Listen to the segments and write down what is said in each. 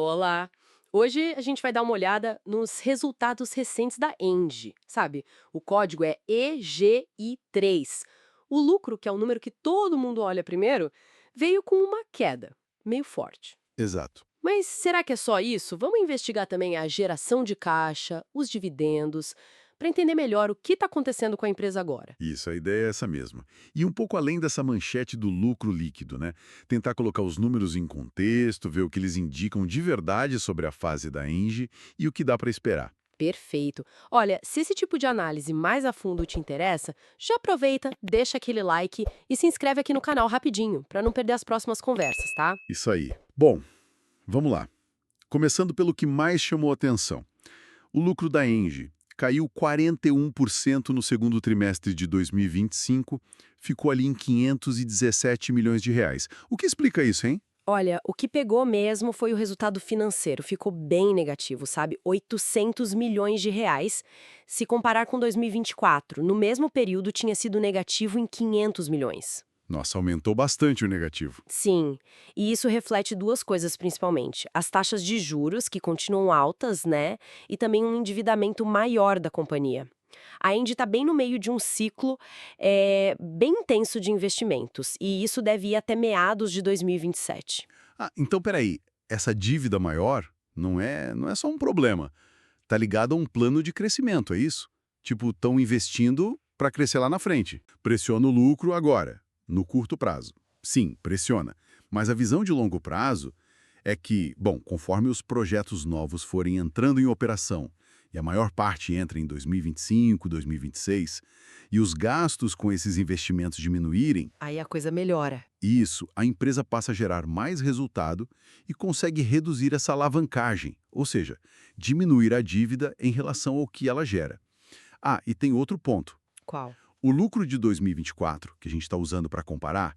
Olá! Hoje a gente vai dar uma olhada nos resultados recentes da Engie, sabe? O código é EGI3. O lucro, que é o número que todo mundo olha primeiro, veio com uma queda, meio forte. Exato. Mas será que é só isso? Vamos investigar também a geração de caixa, os dividendos, para entender melhor o que está acontecendo com a empresa agora. Isso, a ideia é essa mesma. E um pouco além dessa manchete do lucro líquido, né? Tentar colocar os números em contexto, ver o que eles indicam de verdade sobre a fase da Engie e o que dá para esperar. Perfeito. Olha, se esse tipo de análise mais a fundo te interessa, já aproveita, deixa aquele like e se inscreve aqui no canal rapidinho, para não perder as próximas conversas, tá? Isso aí. Bom, vamos lá. Começando pelo que mais chamou atenção. O lucro da Engie caiu 41% no segundo trimestre de 2025, ficou ali em 517 milhões de reais. O que explica isso, hein? Olha, o que pegou mesmo foi o resultado financeiro, ficou bem negativo, sabe? 800 milhões de reais. Se comparar com 2024, no mesmo período tinha sido negativo em 500 milhões. Nossa, aumentou bastante o negativo. Sim, e isso reflete duas coisas principalmente: as taxas de juros, que continuam altas, né? E também um endividamento maior da companhia. A Indy está bem no meio de um ciclo bem intenso de investimentos, e isso deve ir até meados de 2027. Ah, então peraí, essa dívida maior não é só um problema. Tá ligado a um plano de crescimento, é isso? Tipo, estão investindo para crescer lá na frente. Pressiona o lucro agora, no curto prazo. Sim, pressiona. Mas a visão de longo prazo é que, bom, conforme os projetos novos forem entrando em operação, e a maior parte entra em 2025, 2026, e os gastos com esses investimentos diminuírem, Aí a coisa melhora. isso, a empresa passa a gerar mais resultado e consegue reduzir essa alavancagem, ou seja, diminuir a dívida em relação ao que ela gera. Ah, e tem outro ponto. Qual? O lucro de 2024, que a gente está usando para comparar,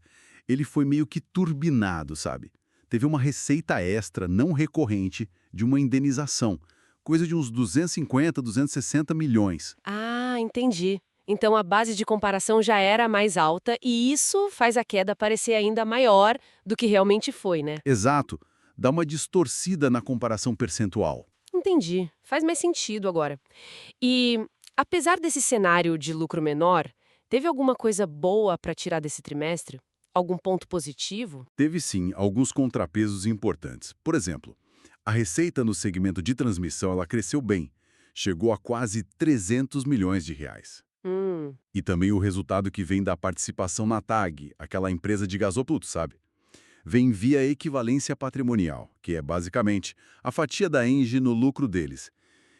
ele foi meio que turbinado, sabe? Teve uma receita extra não recorrente de uma indenização, coisa de uns 250, 260 milhões. Ah, entendi. Então a base de comparação já era mais alta e isso faz a queda parecer ainda maior do que realmente foi, né? Exato, dá uma distorcida na comparação percentual. Entendi. Faz mais sentido agora. E, apesar desse cenário de lucro menor, teve alguma coisa boa para tirar desse trimestre? Algum ponto positivo? Teve sim alguns contrapesos importantes. Por exemplo, a receita no segmento de transmissão ela cresceu bem, chegou a quase 300 milhões de reais. Hum, E também o resultado que vem da participação na TAG, aquela empresa de gasoduto, sabe? Vem via equivalência patrimonial, que é basicamente a fatia da Engie no lucro deles.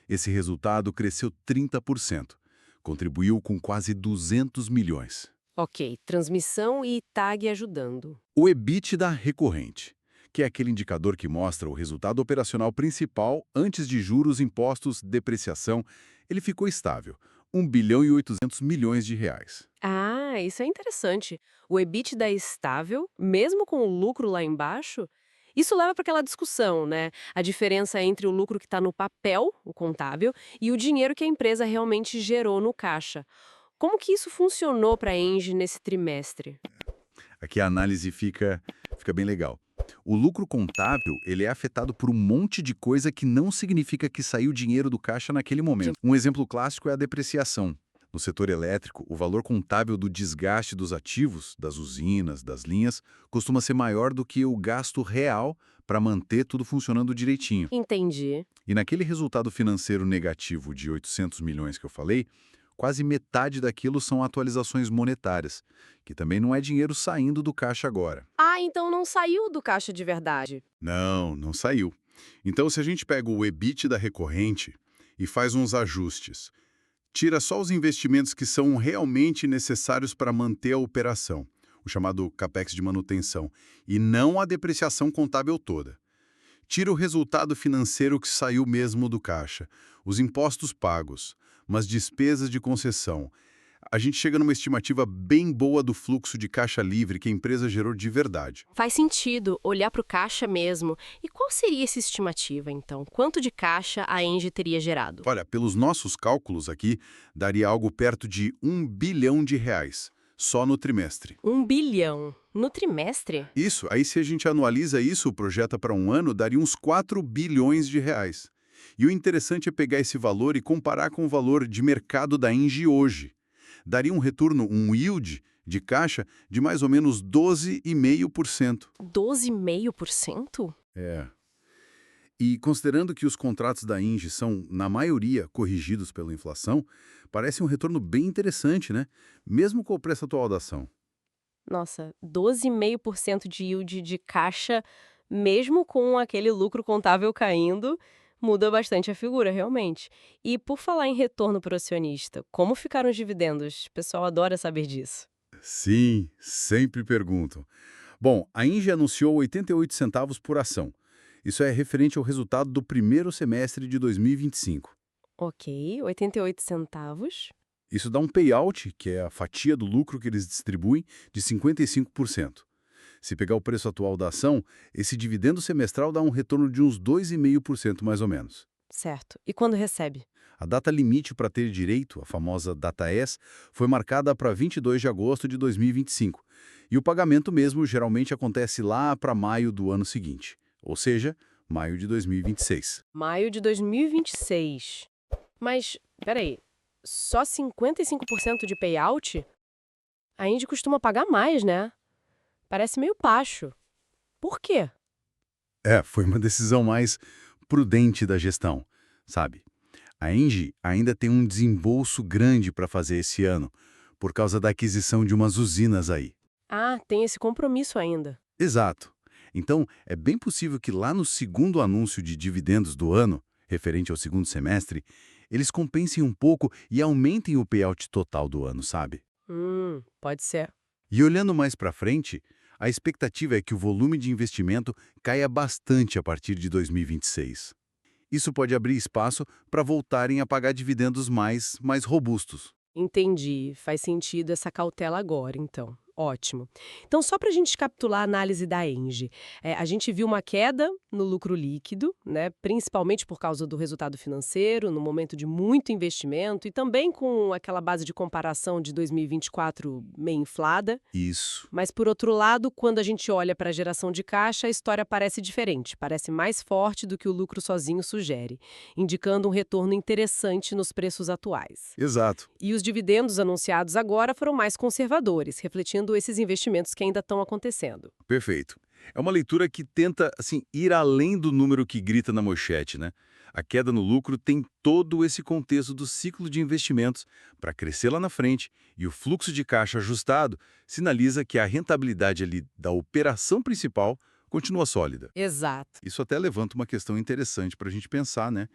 Esse resultado cresceu 30%, contribuiu com quase 200 milhões. ok. Transmissão e tag ajudando. O EBITDA recorrente, que é aquele indicador que mostra o resultado operacional principal antes de juros, impostos, depreciação, ele ficou estável, 1 bilhão e 800 milhões de reais. Ah, isso é interessante. O EBITDA é estável, mesmo com o lucro lá embaixo? Isso leva para aquela discussão, né? A diferença entre o lucro que está no papel, o contábil, e o dinheiro que a empresa realmente gerou no caixa. Como que isso funcionou para a Engie nesse trimestre? Aqui a análise fica bem legal. O lucro contábil, ele é afetado por um monte de coisa que não significa que saiu dinheiro do caixa naquele De- momento. Um exemplo clássico é a depreciação. No setor elétrico, o valor contábil do desgaste dos ativos, das usinas, das linhas, costuma ser maior do que o gasto real para manter tudo funcionando direitinho. Entendi. E naquele resultado financeiro negativo de 800 milhões que eu falei, quase metade daquilo são atualizações monetárias, que também não é dinheiro saindo do caixa agora. Ah, então não saiu do caixa de verdade. Não, não saiu. Então, se a gente pega o EBITDA recorrente e faz uns ajustes, tira só os investimentos que são realmente necessários para manter a operação, o chamado capex de manutenção, e não a depreciação contábil toda. Tira o resultado financeiro que saiu mesmo do caixa, os impostos pagos, umas despesas de concessão. A gente chega numa estimativa bem boa do fluxo de caixa livre que a empresa gerou de verdade. Faz sentido olhar para o caixa mesmo. E qual seria essa estimativa, então? Quanto de caixa a Engie teria gerado? Olha, pelos nossos cálculos aqui, daria algo perto de 1 bilhão de reais, só no trimestre. 1 bilhão. No trimestre? Isso, aí se a gente anualiza isso, projeta para um ano, daria uns 4 bilhões de reais. E o interessante é pegar esse valor e comparar com o valor de mercado da Engie hoje. Daria um retorno, um yield de caixa de mais ou menos 12,5%. 12,5%? É. E considerando que os contratos da Engie são, na maioria, corrigidos pela inflação, parece um retorno bem interessante, né? Mesmo com o preço atual da ação. Nossa, 12,5% de yield de caixa, mesmo com aquele lucro contábil caindo, muda bastante a figura, realmente. E por falar em retorno para o acionista, como ficaram os dividendos? O pessoal adora saber disso. Sim, sempre perguntam. Bom, a Engie anunciou 88 centavos por ação. Isso é referente ao resultado do primeiro semestre de 2025. Ok, 88 centavos. Isso dá um payout, que é a fatia do lucro que eles distribuem, de 55%. Se pegar o preço atual da ação, esse dividendo semestral dá um retorno de uns 2,5% mais ou menos. Certo. E quando recebe? A data limite para ter direito, a famosa data S, foi marcada para 22 de agosto de 2025. E o pagamento mesmo geralmente acontece lá para maio do ano seguinte, ou seja, maio de 2026. Maio de 2026. Mas, peraí, só 55% de payout? A Indy costuma pagar mais, né? Parece meio baixo. Por quê? Foi uma decisão mais prudente da gestão, sabe? A Engie ainda tem um desembolso grande para fazer esse ano, por causa da aquisição de umas usinas aí. Ah, tem esse compromisso ainda. Exato. Então, é bem possível que lá no segundo anúncio de dividendos do ano, referente ao segundo semestre, eles compensem um pouco e aumentem o payout total do ano, sabe? Pode ser. E olhando mais para frente, a expectativa é que o volume de investimento caia bastante a partir de 2026. Isso pode abrir espaço para voltarem a pagar dividendos mais robustos. Entendi. Faz sentido essa cautela agora, então. Ótimo. Então, só para a gente capitular a análise da Engie, a gente viu uma queda no lucro líquido, né, principalmente por causa do resultado financeiro, no momento de muito investimento e também com aquela base de comparação de 2024 meio inflada. Isso. Mas, por outro lado, quando a gente olha para a geração de caixa, a história parece diferente, parece mais forte do que o lucro sozinho sugere, indicando um retorno interessante nos preços atuais. Exato. E os dividendos anunciados agora foram mais conservadores, refletindo esses investimentos que ainda estão acontecendo. Perfeito. É uma leitura que tenta, assim, ir além do número que grita na manchete, né? A queda no lucro tem todo esse contexto do ciclo de investimentos para crescer lá na frente e o fluxo de caixa ajustado sinaliza que a rentabilidade ali da operação principal continua sólida. Exato. Isso até levanta uma questão interessante para a gente pensar, né?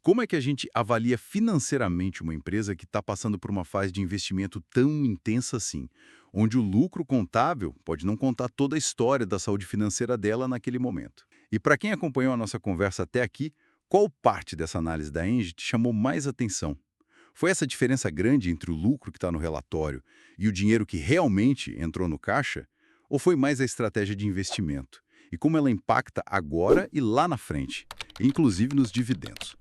Como é que a gente avalia financeiramente uma empresa que está passando por uma fase de investimento tão intensa assim, onde o lucro contábil pode não contar toda a história da saúde financeira dela naquele momento? E para quem acompanhou a nossa conversa até aqui, qual parte dessa análise da Engie te chamou mais atenção? Foi essa diferença grande entre o lucro que está no relatório e o dinheiro que realmente entrou no caixa? Ou foi mais a estratégia de investimento? E como ela impacta agora e lá na frente, inclusive nos dividendos?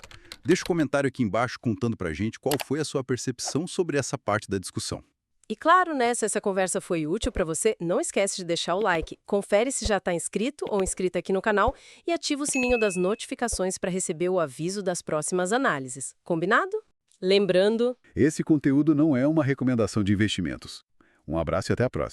Deixa um comentário aqui embaixo contando pra gente qual foi a sua percepção sobre essa parte da discussão. E claro, né, se essa conversa foi útil para você, não esquece de deixar o like, confere se já está inscrito ou inscrita aqui no canal e ativa o sininho das notificações para receber o aviso das próximas análises. Combinado? Lembrando... Esse conteúdo não é uma recomendação de investimentos. Um abraço e até a próxima.